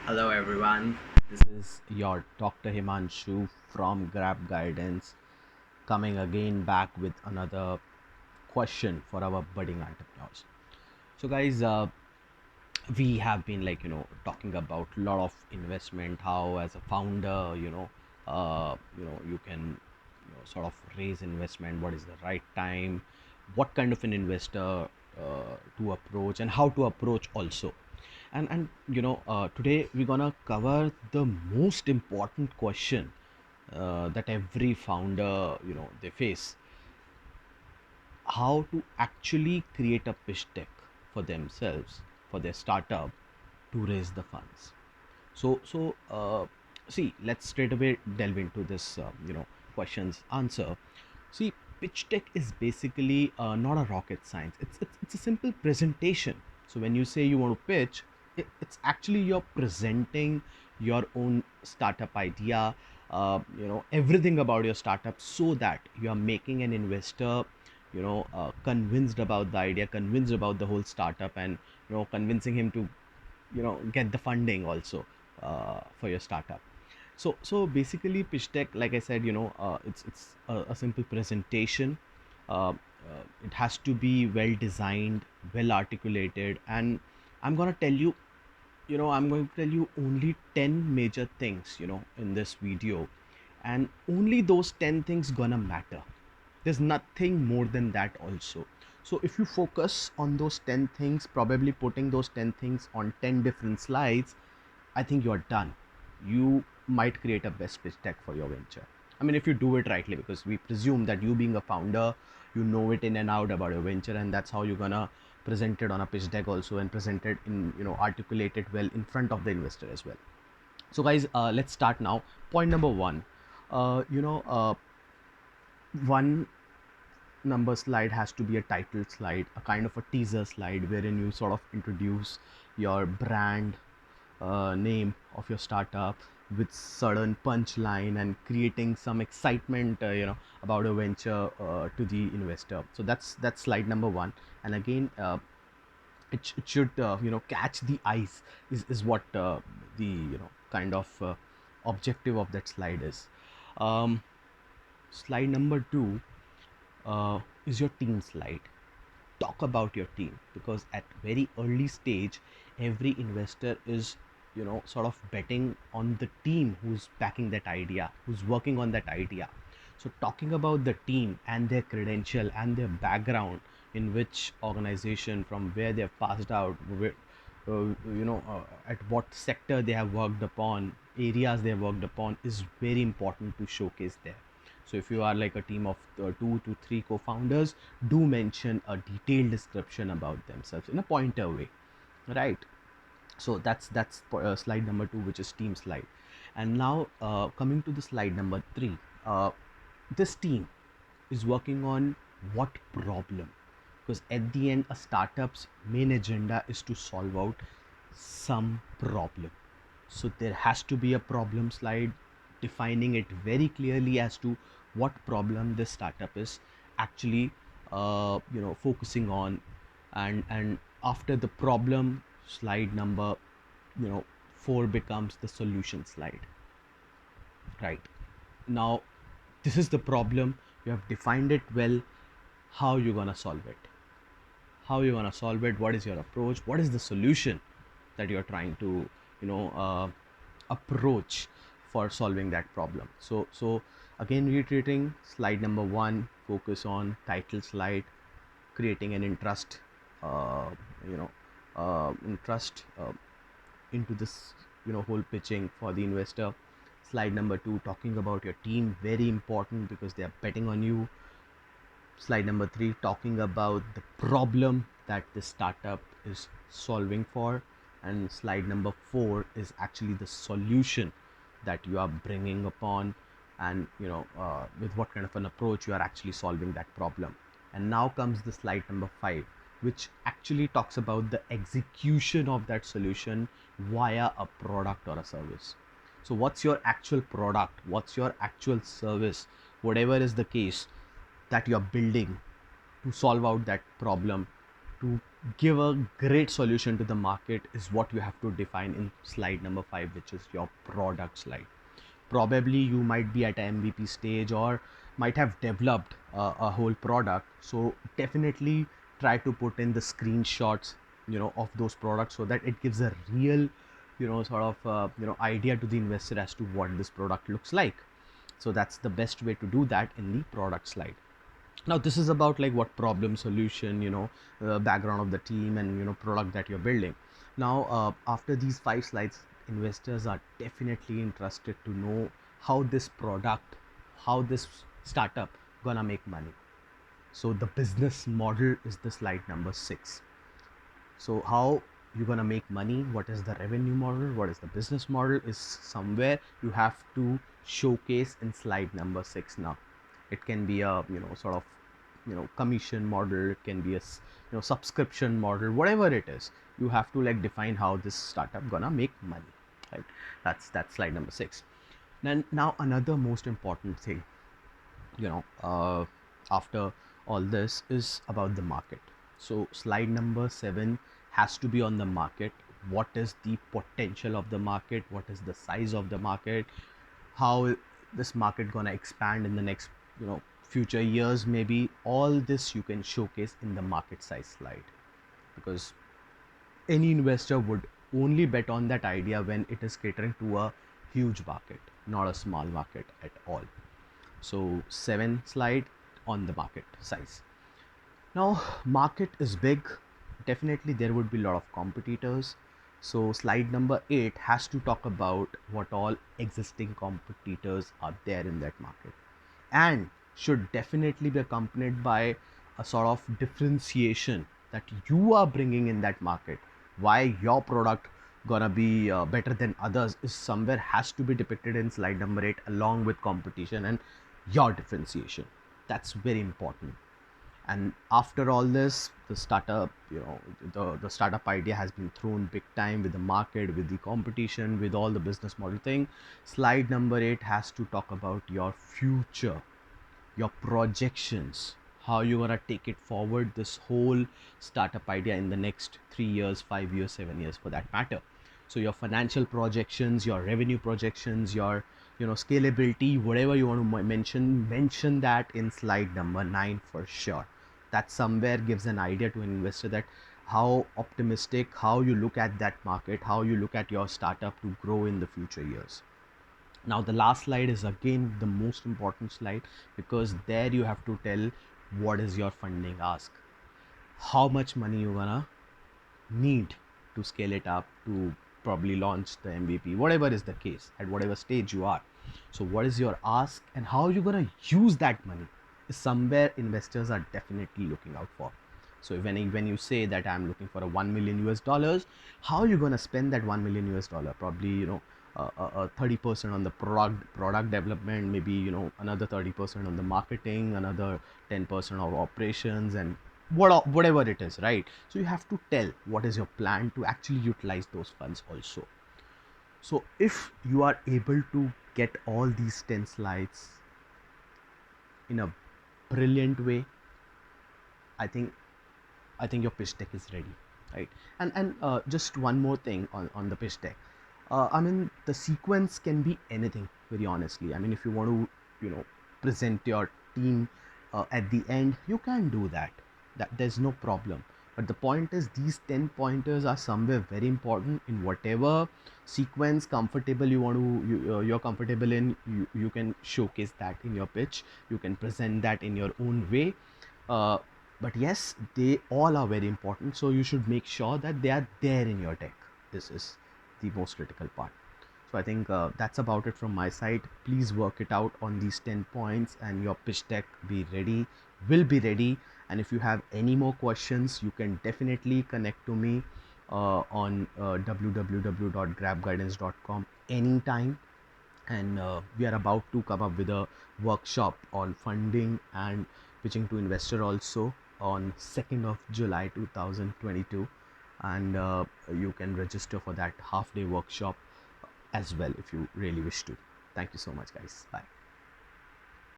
Hello everyone, this is your Dr. Himanshu from Grab Guidance coming again back with another question for our budding entrepreneurs. So guys, we have been talking about a lot of investment, how as a founder, you can sort of raise investment, what is the right time, what kind of an investor to approach and how to approach also. And today we're gonna cover the most important question that every founder they face: how to actually create a pitch deck for themselves, for their startup, to raise the funds. So see, let's straight away delve into this questions answer. See, pitch deck is basically not a rocket science. It's a simple presentation. So when you say you want to pitch, it's actually you're presenting your own startup idea, everything about your startup, so that you are making an investor convinced about the idea, convinced about the whole startup, and convincing him to get the funding also for your startup. So basically pitch deck, like I said, it's a simple presentation. It has to be well designed, well articulated, and i'm going to tell you I'm going to tell you only 10 major things in this video, and only those 10 things gonna matter. There's nothing more than that also. So if you focus on those 10 things, probably putting those 10 things on 10 different slides, I think you're done. You might create a best pitch deck for your venture. I mean, if you do it rightly, because we presume that you being a founder, you know it in and out about your venture, and that's how you're gonna present it on a pitch deck also, and present it in, articulate it well in front of the investor as well. So guys, let's start now. Point number one, uh, you know, uh, one number slide has to be a title slide, a kind of a teaser slide wherein you sort of introduce your brand, name of your startup with certain punchline and creating some excitement, about a venture to the investor. So that's slide number one. And again, it should catch the eyes, is what the kind of objective of that slide is. um, Slide number two is your team slide. Talk about your team, because at very early stage every investor is sort of betting on the team who's backing that idea, who's working on that idea. So talking about the team and their credential and their background, in which organization, from where they've passed out, where, at what sector they have worked upon, areas they have worked upon, is very important to showcase there. So if you are like a team of 2 to 3 co-founders, do mention a detailed description about themselves in a pointer way, right? So that's slide number two, which is team slide. And now, coming to the slide number three, uh, this team is working on what problem? Because at the end, a startup's main agenda is to solve out some problem. So there has to be a problem slide defining it very clearly as to what problem this startup is actually focusing on. And after the problem slide number, you know 4 becomes the solution slide, right? Now, this is the problem, you have defined it well. How you gonna solve it? How you gonna solve it? What is your approach? What is the solution that you're trying to approach for solving that problem? So again, reiterating, slide number one, focus on title slide, creating an interest, uh, you know interest into this whole pitching for the investor. Slide number two, talking about your team, very important because they are betting on you. Slide number three, talking about the problem that the startup is solving for. And slide number four is actually the solution that you are bringing upon, and with what kind of an approach you are actually solving that problem. And now comes the slide number five, which actually talks about the execution of that solution via a product or a service. So what's your actual product, what's your actual service, whatever is the case that you're building to solve out that problem, to give a great solution to the market is what you have to define in slide number 5, which is your product slide. Probably you might be at a MVP stage or might have developed a whole product. So definitely try to put in the screenshots, of those products, so that it gives a real, sort of, idea to the investor as to what this product looks like. So that's the best way to do that in the product slide. Now this is about like what problem solution, background of the team, and product that you're building. Now after these 5 slides, investors are definitely interested to know how this product, how this startup gonna make money. So the business model is the slide number 6. So how you're gonna make money, what is the revenue model, what is the business model, is somewhere you have to showcase in slide number 6. Now it can be a, sort of, commission model, it can be a subscription model, whatever it is. You have to like define how this startup gonna make money, right? That's slide number 6. Then now another most important thing, you know uh, after all this, is about the market. So slide number 7 has to be on the market. What is the potential of the market, what is the size of the market, how this market gonna expand in the next, future years, maybe. All this you can showcase in the market size slide, because any investor would only bet on that idea when it is catering to a huge market, not a small market at all. So 7 slide on the market size. Now market is big, definitely there would be a lot of competitors. So slide number 8 has to talk about what all existing competitors are there in that market, and should definitely be accompanied by a sort of differentiation that you are bringing in that market. Why your product gonna be better than others is somewhere has to be depicted in slide number 8, along with competition and your differentiation. That's very important. And after all this, the startup, the startup idea has been thrown big time with the market, with the competition, with all the business model thing. Slide number 8 has to talk about your future, your projections, how you're gonna take it forward, this whole startup idea in the next 3 years, 5 years, 7 years, for that matter. So your financial projections, your revenue projections, your, scalability, whatever you want to mention that in slide number 9 for sure. That somewhere gives an idea to an investor that how optimistic, how you look at that market, how you look at your startup to grow in the future years. Now the last slide is again the most important slide, because there you have to tell what is your funding ask, how much money you're gonna need to scale it up, to probably launch the MVP, whatever is the case, at whatever stage you are. So what is your ask and how you're gonna use that money is somewhere investors are definitely looking out for. So when you say that I'm looking for a 1 million US dollars, how are you gonna spend that 1 million US dollar? Probably, 30% on the product development, maybe, another 30% on the marketing, another 10% of operations, and whatever it is, right? So you have to tell what is your plan to actually utilize those funds also. So if you are able to get all these 10 slides in a brilliant way, I think your pitch deck is ready, right? And just one more thing on the pitch deck. I mean, the sequence can be anything, very honestly. I mean, if you want to, present your team at the end, you can do that. That there's no problem. But the point is, these 10 pointers are somewhere very important in whatever sequence comfortable you want to, you're comfortable in. You can showcase that in your pitch. You can present that in your own way. Uh, but yes, they all are very important. So you should make sure that they are there in your deck. This is the most critical part. So I think that's about it from my side. Please work it out on these 10 points, and your pitch deck will be ready. And if you have any more questions, you can definitely connect to me on www.grabguidance.com anytime. And we are about to come up with a workshop on funding and pitching to investor also on 2nd of July 2022. And you can register for that half day workshop as well if you really wish to. Thank you so much, guys. Bye.